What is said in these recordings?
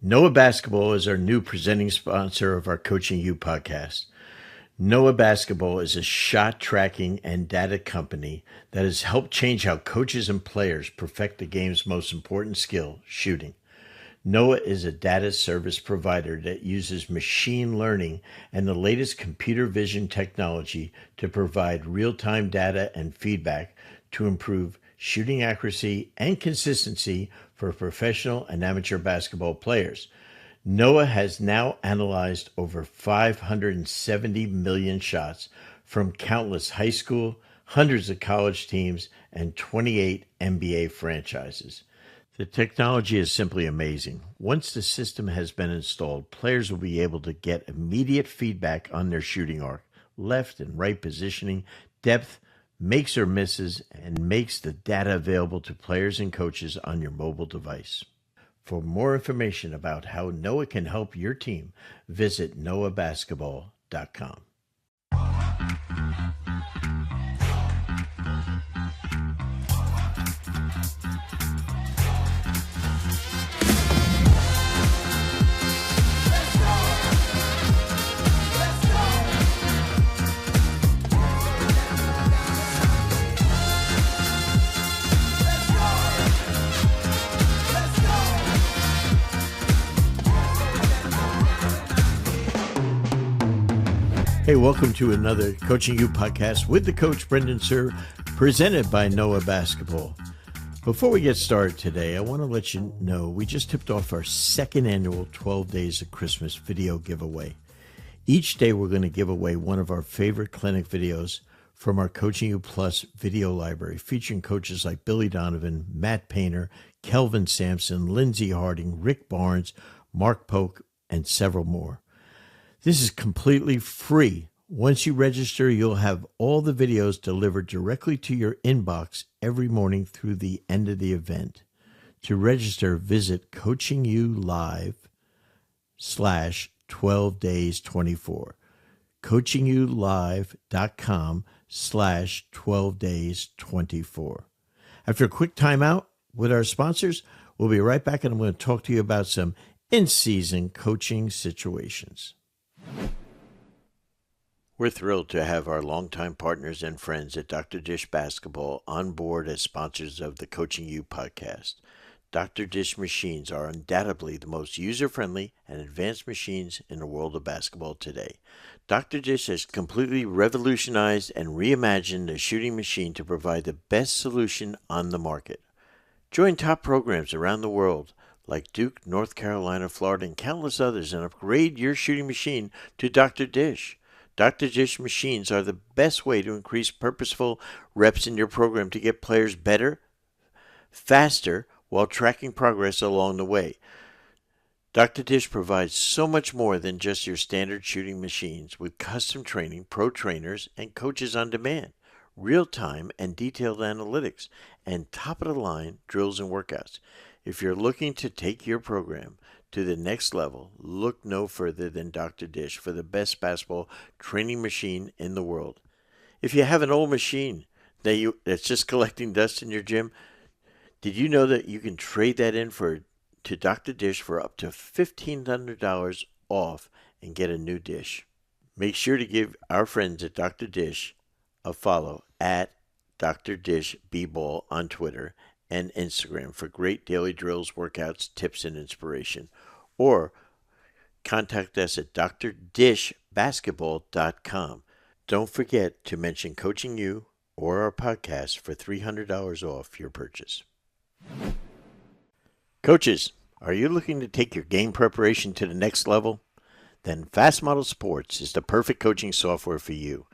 Noah Basketball is our new presenting sponsor of our Coaching You podcast. Noah Basketball is a shot tracking and data company that has helped change how coaches and players perfect the game's most important skill, shooting. Noah is a data service provider that uses machine learning and the latest computer vision technology to provide real-time data and feedback to improve shooting accuracy and consistency for professional and amateur basketball players. Noah has now analyzed over 570 million shots from countless high school, hundreds of college teams, and 28 NBA franchises. The technology is simply amazing. Once the system has been installed, players will be able to get immediate feedback on their shooting arc, left and right positioning, depth, makes or misses, and makes the data available to players and coaches on your mobile device. For more information about how Noah can help your team, visit noahbasketball.com. Hey, welcome to another Coaching You podcast with the Coach Brendan Suhr, presented by Noah Basketball. Before we get started today, I want to let you know we just tipped off our second annual 12 Days of Christmas video giveaway. Each day we're going to give away one of our favorite clinic videos from our Coaching You Plus video library, featuring coaches like Billy Donovan, Matt Painter, Kelvin Sampson, Lindsey Harding, Rick Barnes, Mark Polk, and several more. This is completely free. Once you register, you'll have all the videos delivered directly to your inbox every morning through the end of the event. To register, visit coachingyou/12days24. coachingyoulive.com/12days24. After a quick timeout with our sponsors, we'll be right back, and I'm going to talk to you about some in-season coaching situations. We're thrilled to have our longtime partners and friends at Dr. Dish Basketball on board as sponsors of the Coaching You podcast. Dr. Dish machines are undoubtedly the most user-friendly and advanced machines in the world of basketball today. Dr. Dish has completely revolutionized and reimagined the shooting machine to provide the best solution on the market. Join top programs around the world like Duke, North Carolina, Florida, and countless others, and upgrade your shooting machine to Dr. Dish. Dr. Dish machines are the best way to increase purposeful reps in your program to get players better, faster, while tracking progress along the way. Dr. Dish provides so much more than just your standard shooting machines, with custom training, pro trainers, and coaches on demand, real-time and detailed analytics, and top-of-the-line drills and workouts. If you're looking to take your program to the next level, look no further than Dr. Dish for the best basketball training machine in the world. If you have an old machine that's just collecting dust in your gym, did you know that you can trade that in to Dr. Dish for up to $1,500 off and get a new dish? Make sure to give our friends at Dr. Dish a follow at Dr. Dish B-Ball on Twitter and Instagram for great daily drills, workouts, tips, and inspiration. Or contact us at drdishbasketball.com. Don't forget to mention Coaching You or our podcast for $300 off your purchase. Coaches, are you looking to take your game preparation to the next level? Then Fast Model Sports is the perfect coaching software for you.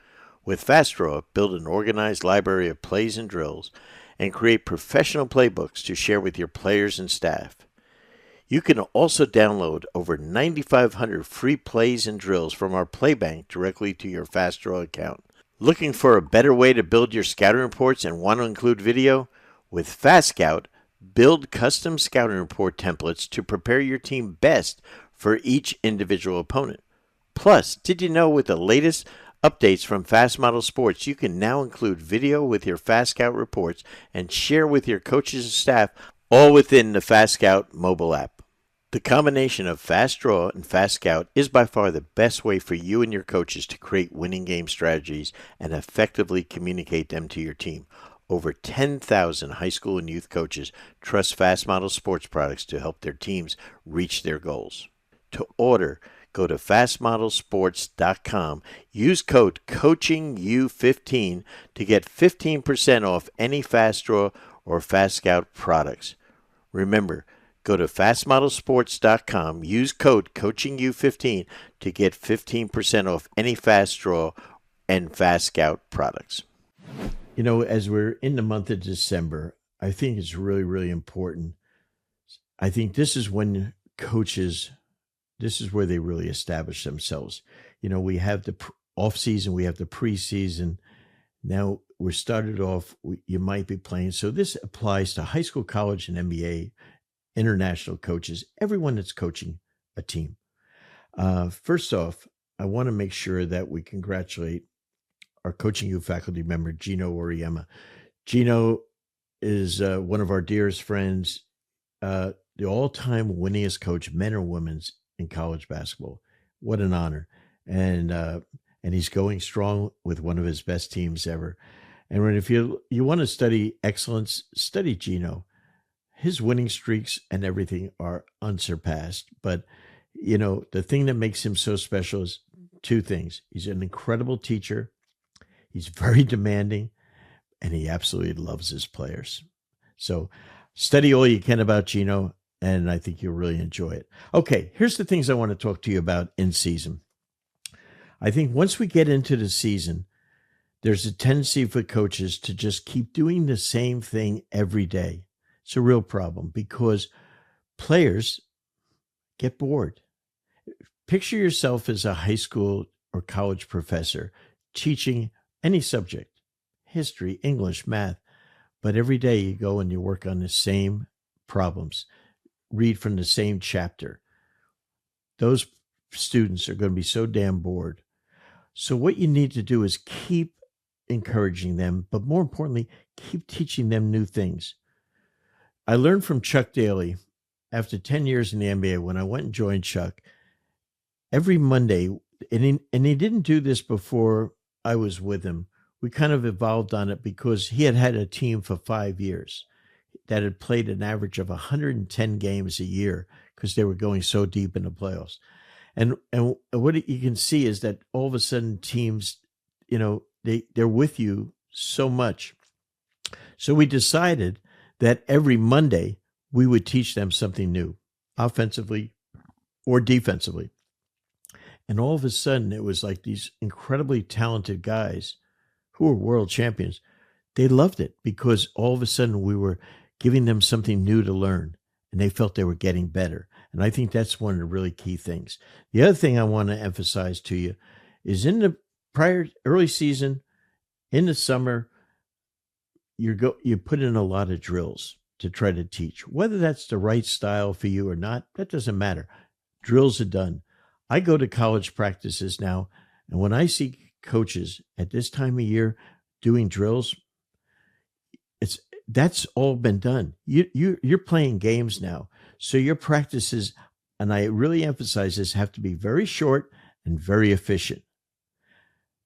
With FastDraw, build an organized library of plays and drills and create professional playbooks to share with your players and staff. You can also download over 9,500 free plays and drills from our Playbank directly to your FastDraw account. Looking for a better way to build your scouting reports and want to include video? With FastScout, build custom scouting report templates to prepare your team best for each individual opponent. Plus, did you know with the latest updates from Fast Model Sports, you can now include video with your Fast Scout reports and share with your coaches and staff, all within the Fast Scout mobile app. The combination of fast draw and fast scout is by far the best way for you and your coaches to create winning game strategies and effectively communicate them to your team. Over 10,000 high school and youth coaches trust Fast Model sports products to help their teams reach their goals. To order, go to fastmodelsports.com. Use code COACHINGU15 to get 15% off any Fast Draw or Fast Scout products. Remember, go to fastmodelsports.com. Use code COACHINGU15 to get 15% off any Fast Draw and Fast Scout products. You know, as we're in the month of December, I think it's really, really important. I think this is when coaches, this is where they really establish themselves. You know, we have the off season, we have the preseason. Now we're started off, you might be playing. So this applies to high school, college, and NBA, international coaches, everyone that's coaching a team. First off, I want to make sure that we congratulate our Coaching U faculty member, Gino Oriema. Gino is one of our dearest friends, the all-time winningest coach, men or women's, in college basketball. What an honor. And he's going strong with one of his best teams ever. And if you want to study excellence, study Gino. His winning streaks and everything are unsurpassed. But, you know, the thing that makes him so special is two things. He's an incredible teacher. He's very demanding, and he absolutely loves his players. So study all you can about Gino, and I think you'll really enjoy it. Okay, here's the things I want to talk to you about in season. I think once we get into the season, there's a tendency for coaches to just keep doing the same thing every day. It's a real problem because players get bored. Picture yourself as a high school or college professor teaching any subject, history, English, math, but every day you go and you work on the same problems, read from the same chapter. Those students are going to be so damn bored. So what you need to do is keep encouraging them, but more importantly, keep teaching them new things. I learned from Chuck Daly after 10 years in the NBA when I went and joined Chuck. Every Monday, and he didn't do this before I was with him. We kind of evolved on it because he had had a team for 5 years that had played an average of 110 games a year because they were going so deep in the playoffs. And what you can see is that all of a sudden teams, you know, they're with you so much. So we decided that every Monday we would teach them something new, offensively or defensively. And all of a sudden it was like these incredibly talented guys who were world champions. They loved it because all of a sudden we were giving them something new to learn and they felt they were getting better. And I think that's one of the really key things. The other thing I want to emphasize to you is in the early season, in the summer, you put in a lot of drills to try to teach. Whether that's the right style for you or not, that doesn't matter. Drills are done. I go to college practices now, and when I see coaches at this time of year doing drills, that's all been done. You're playing games now. So your practices, and I really emphasize this, have to be very short and very efficient.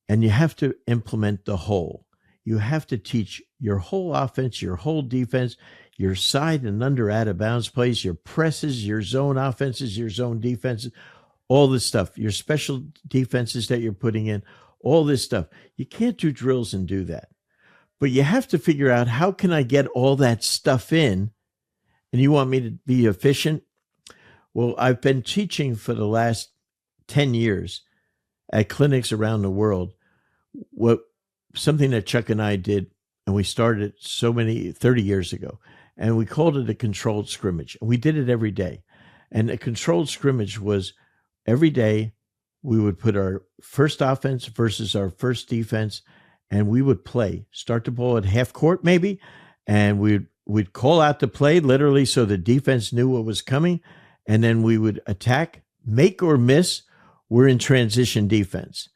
And you have to implement the whole. You have to teach your whole offense, your whole defense, your side and under out of bounds plays, your presses, your zone offenses, your zone defenses, all this stuff, your special defenses that you're putting in, all this stuff. You can't do drills and do that. But you have to figure out, how can I get all that stuff in? And you want me to be efficient? Well, I've been teaching for the last 10 years at clinics around the world. Something that Chuck and I did, and we started 30 years ago, and we called it a controlled scrimmage. And we did it every day. And a controlled scrimmage was every day we would put our first offense versus our first defense, and we would start the ball at half court maybe, and we'd call out the play literally so the defense knew what was coming, and then we would attack, make or miss, we're in transition defense.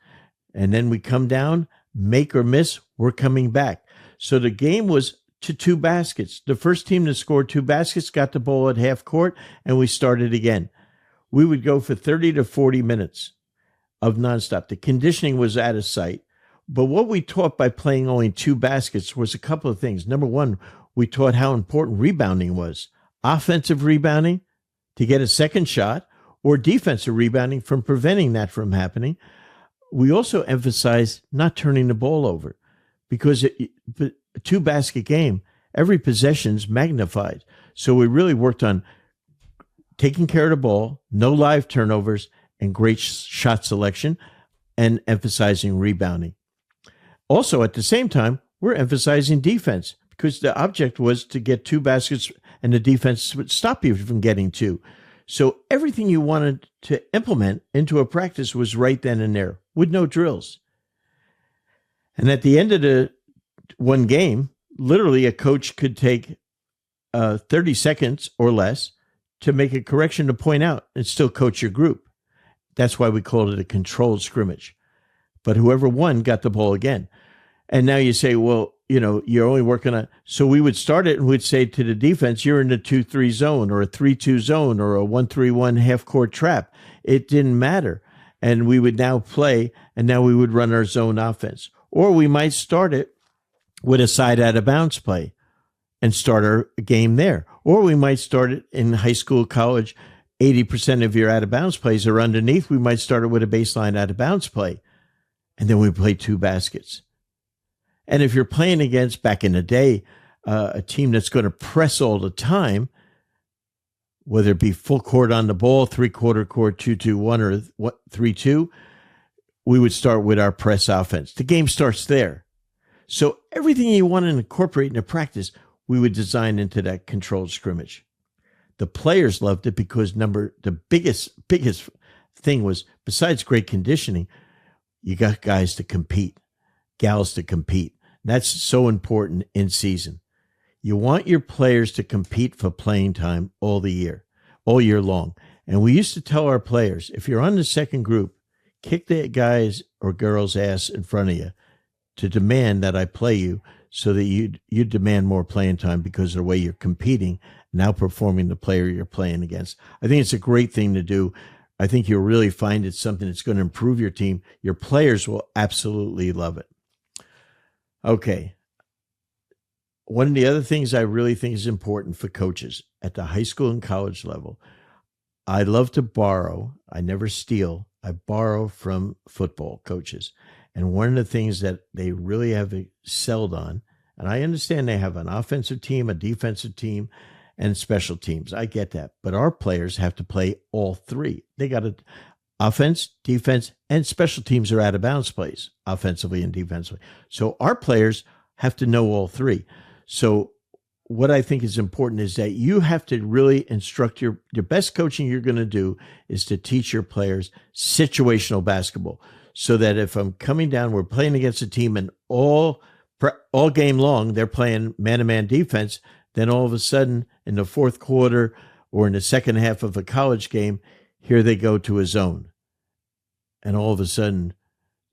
And then we come down, make or miss, we're coming back. So the game was to 2 baskets. The first team to score 2 baskets got the ball at half court, and we started again. We would go for 30 to 40 minutes of nonstop. The conditioning was out of sight. But what we taught by playing only 2 baskets was a couple of things. Number one, we taught how important rebounding was. Offensive rebounding to get a second shot, or defensive rebounding from preventing that from happening. We also emphasized not turning the ball over, because a 2-basket game, every possession's magnified. So we really worked on taking care of the ball, no live turnovers, and great shot selection, and emphasizing rebounding. Also, at the same time, we're emphasizing defense, because the object was to get 2 baskets and the defense would stop you from getting 2. So everything you wanted to implement into a practice was right then and there with no drills. And at the end of the one game, literally a coach could take 30 seconds or less to make a correction to point out and still coach your group. That's why we called it a controlled scrimmage. But whoever won got the ball again. And now you say, well, you're only working on. So we would start it and we'd say to the defense, you're in a 2-3 zone or a 3-2 zone or a 1-3-1 half-court trap. It didn't matter. And we would now play, and now we would run our zone offense. Or we might start it with a side out of bounds play and start our game there. Or we might start it in high school, college. 80% of your out of bounds plays are underneath. We might start it with a baseline out of bounds play. And then we play 2 baskets. And if you're playing against, back in the day, a team that's going to press all the time, whether it be full court on the ball, 3/4 court, 2-2-1, or 3-2, we would start with our press offense. The game starts there. So everything you want to incorporate into practice, we would design into that controlled scrimmage. The players loved it because the biggest thing was, besides great conditioning, you got guys to compete, gals to compete. That's so important in season. You want your players to compete for playing time all year long. And we used to tell our players, if you're on the second group, kick the guys or girls' ass in front of you to demand that I play you, so that you demand more playing time because of the way you're competing and outperforming the player you're playing against. I think it's a great thing to do. I think you'll really find it's something that's going to improve your team. Your players will absolutely love it. Okay. One of the other things I really think is important for coaches at the high school and college level, I love to borrow. I never steal. I borrow from football coaches. And one of the things that they really have excelled on, and I understand they have an offensive team, a defensive team, and special teams. I get that. But our players have to play all 3. They got to offense, defense, and special teams are out of bounds plays, offensively and defensively. So our players have to know all 3. So what I think is important is that you have to really instruct your best coaching you're going to do is to teach your players situational basketball, so that if I'm coming down, we're playing against a team and all game long, they're playing man-to-man defense. Then all of a sudden in the fourth quarter or in the second half of a college game, here they go to a zone. And all of a sudden,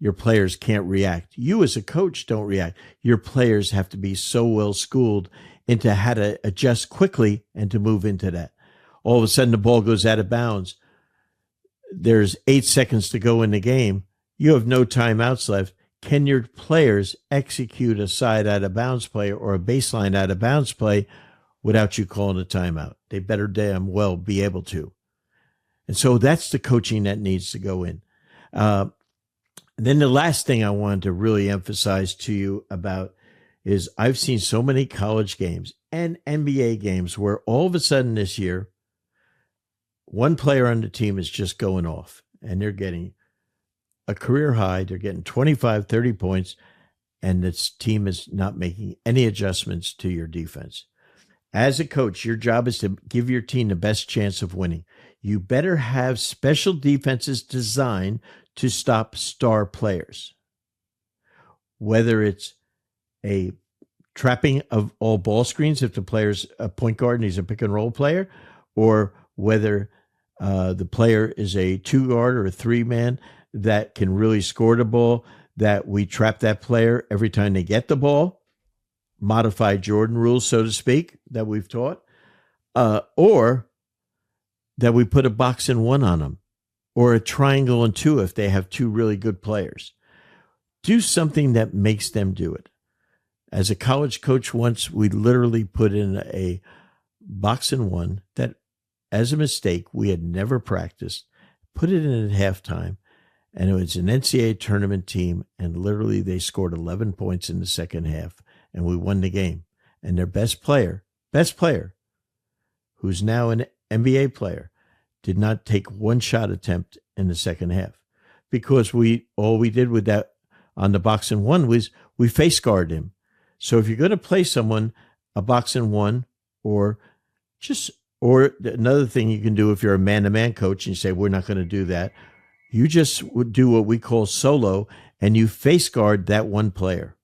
your players can't react. You as a coach don't react. Your players have to be so well schooled into how to adjust quickly and to move into that. All of a sudden, the ball goes out of bounds. There's 8 seconds to go in the game. You have no timeouts left. Can your players execute a side out of bounds play or a baseline out of bounds play without you calling a timeout? They better damn well be able to. And so that's the coaching that needs to go in. Then the last thing I wanted to really emphasize to you about is I've seen so many college games and NBA games where all of a sudden this year, one player on the team is just going off and they're getting a career high. They're getting 25, 30 points, and this team is not making any adjustments to your defense. As a coach, your job is to give your team the best chance of winning. You better have special defenses designed to stop star players. Whether it's a trapping of all ball screens if the player's a point guard and he's a pick and roll player, or whether the player is a 2-guard or a 3-man that can really score the ball, that we trap that player every time they get the ball. modified Jordan rules, so to speak, that we've taught, or that we put a box and one on them, or a triangle and two if they have two really good players. Do something that makes them do it. As a college coach once, we literally put in a box and one that, as a mistake, we had never practiced, put it in at halftime, and it was an NCAA tournament team, and literally they scored 11 points in the second half, and we won the game. And their best player, who's now an NBA player, did not take one shot attempt in the second half, because all we did with that on the box and one was we face guard him. So if you're going to play someone a box and one, or another thing you can do if you're a man-to-man coach and you say, we're not going to do that, you just would do what we call solo, and you face guard that one player.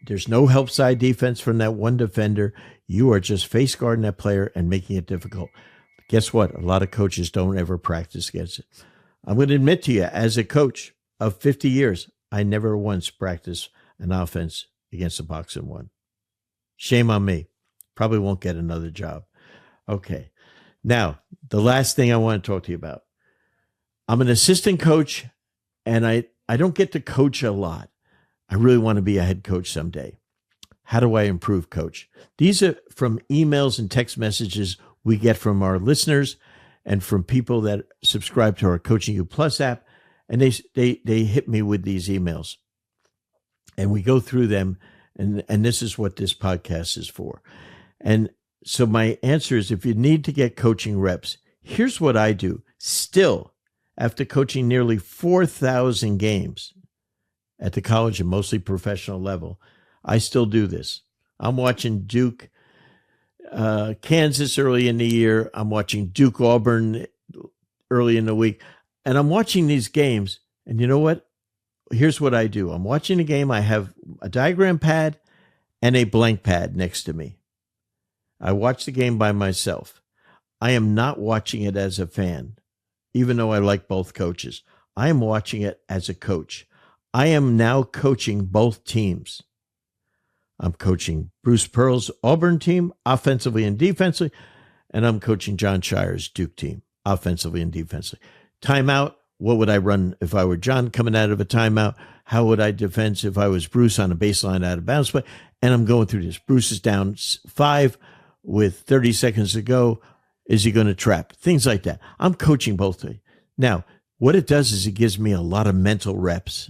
There's no help side defense from that one defender. You are just face guarding that player and making it difficult. Guess what? A lot of coaches don't ever practice against it. I'm going to admit to you, as a coach of 50 years, I never once practiced an offense against a box and one. Shame on me. Probably won't get another job. Okay. Now, the last thing I want to talk to you about. I'm an assistant coach, and I don't get to coach a lot. I really want to be a head coach someday. How do I improve, Coach? These are from emails and text messages we get from our listeners and from people that subscribe to our Coaching You Plus app, and they hit me with these emails. And we go through them, and this is what this podcast is for. And so my answer is, if you need to get coaching reps, here's what I do. Still, after coaching nearly 4,000 games at the college and mostly professional level, I still do this. I'm watching Duke, Kansas early in the year. I'm watching Duke, Auburn early in the week. And I'm watching these games, and you know what? Here's what I do. I'm watching a game. I have a diagram pad and a blank pad next to me. I watch the game by myself. I am not watching it as a fan, even though I like both coaches. I am watching it as a coach. I am now coaching both teams. I'm coaching Bruce Pearl's Auburn team offensively and defensively, and I'm coaching John Shire's Duke team offensively and defensively. Timeout. What would I run if I were John coming out of a timeout? How would I defend if I was Bruce on a baseline out of bounds play? And I'm going through this. Bruce is down 5 with 30 seconds to go. Is he going to trap? Things like that. I'm coaching both of you. Now, what it does is it gives me a lot of mental reps.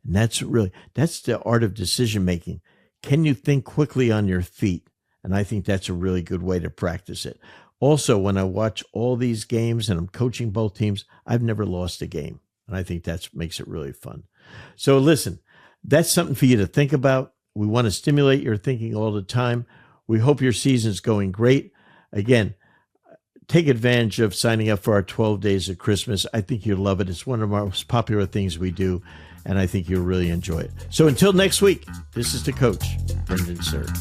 And that's the art of decision making. Can you think quickly on your feet? And I think that's a really good way to practice it. Also, when I watch all these games and I'm coaching both teams, I've never lost a game. And I think that makes it really fun. So listen, that's something for you to think about. We want to stimulate your thinking all the time. We hope your season's going great. Again, take advantage of signing up for our 12 Days of Christmas. I think you'll love it. It's one of our most popular things we do, and I think you'll really enjoy it. So until next week, this is the Coach, Brendan Suhr.